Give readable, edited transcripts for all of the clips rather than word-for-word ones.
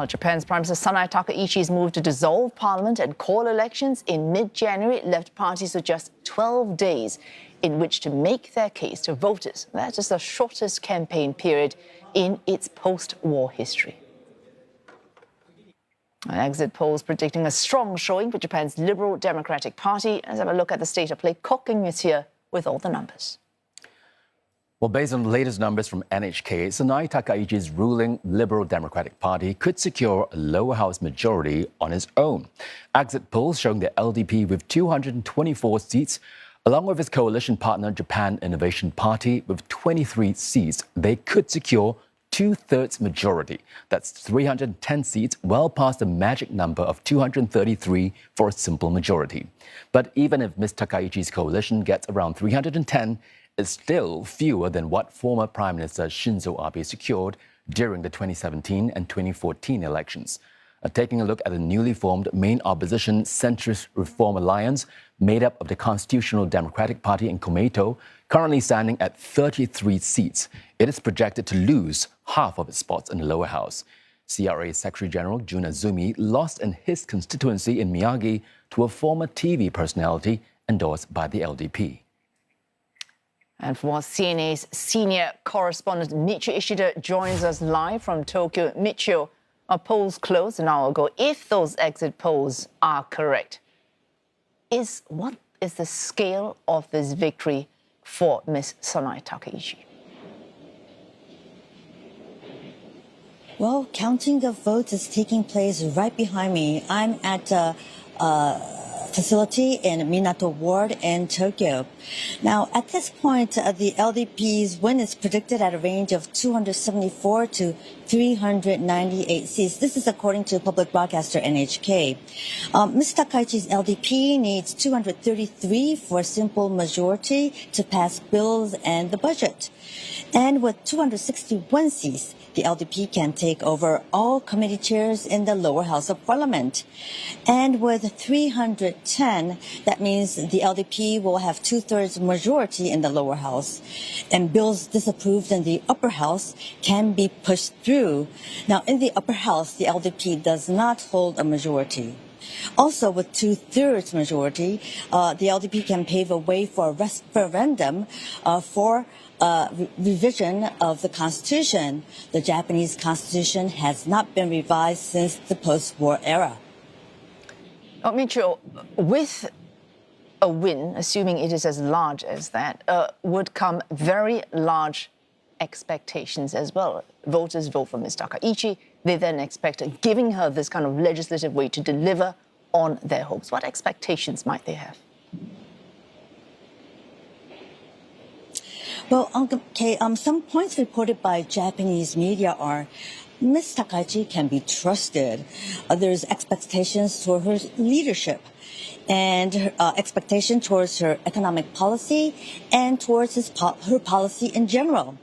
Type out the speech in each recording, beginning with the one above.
Japan's Prime Minister Sanae Takaichi's move to dissolve parliament and call elections in mid-January left parties with just 12 days in which to make their case to voters. That is the shortest campaign period in its post-war history. Exit polls predicting a strong showing for Japan's Liberal Democratic Party. Let's have a look at the state of play. Cooking is here with all the numbers. Well, based on the latest numbers from NHK, Sanae Takaichi's ruling Liberal Democratic Party could secure a lower house majority on its own. Exit polls showing the LDP with 224 seats, along with its coalition partner Japan Innovation Party with 23 seats, they could secure two-thirds majority. That's 310 seats, well past the magic number of 233 for a simple majority. But even if Ms Takaichi's coalition gets around 310, it's still fewer than what former Prime Minister Shinzo Abe secured during the 2017 and 2014 elections. Taking a look at the newly formed main opposition Centrist Reform Alliance, made up of the Constitutional Democratic Party and Komeito, currently standing at 33 seats, it is projected to lose half of its spots in the lower house. CRA Secretary General Jun Azumi lost in his constituency in Miyagi to a former TV personality endorsed by the LDP. And for CNA's senior correspondent Michiyo Ishida joins us live from Tokyo. Michiyo, our polls closed an hour ago. If those exit polls are correct, what is the scale of this victory for Ms. Sanae Takaichi? Well, counting of votes is taking place right behind me. I'm at a facility in Minato Ward in Tokyo. Now, at this point, the LDP's win is predicted at a range of 274 to 398 seats. This is according to public broadcaster NHK. Ms Takaichi's LDP needs 233 for a simple majority to pass bills and the budget. And with 261 seats, the LDP can take over all committee chairs in the lower house of parliament. And with 310, that means the LDP will have two-thirds majority in the lower house. And bills disapproved in the upper house can be pushed through. Now, in the upper house, the LDP does not hold a majority. Also, with two-thirds majority, the LDP can pave a way for a referendum for revision of the Constitution. The Japanese Constitution has not been revised since the post-war era. Michiyo, with a win, assuming it is as large as that, would come very large expectations as well. Voters vote for Ms Takaichi. They then expect giving her this kind of legislative way to deliver on their hopes. What expectations might they have? Well, some points reported by Japanese media are Ms Takaichi can be trusted. There's expectations for her leadership and her expectation towards her economic policy and towards her policy in general.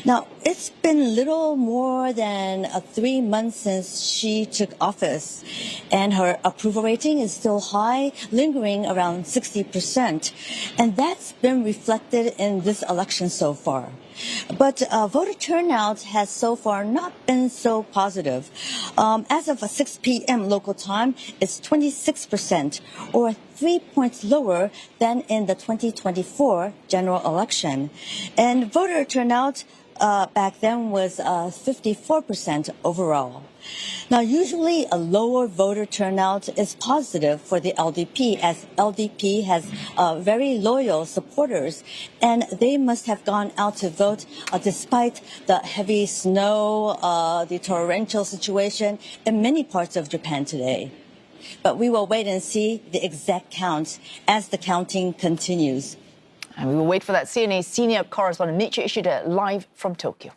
Now, it's been little more than 3 months since she took office, and her approval rating is still high, lingering around 60%. And that's been reflected in this election so far. But voter turnout has so far not been so positive. As of 6 p.m. local time, it's 26%, or 3 points lower than in the 2024 general election. And voter turnout back then was 54% overall. Now, usually a lower voter turnout is positive for the LDP, as LDP has very loyal supporters, and they must have gone out to vote despite the heavy snow, the torrential situation in many parts of Japan today. But we will wait and see the exact count as the counting continues. And we will wait for that. CNA senior correspondent Michiyo Ishida live from Tokyo.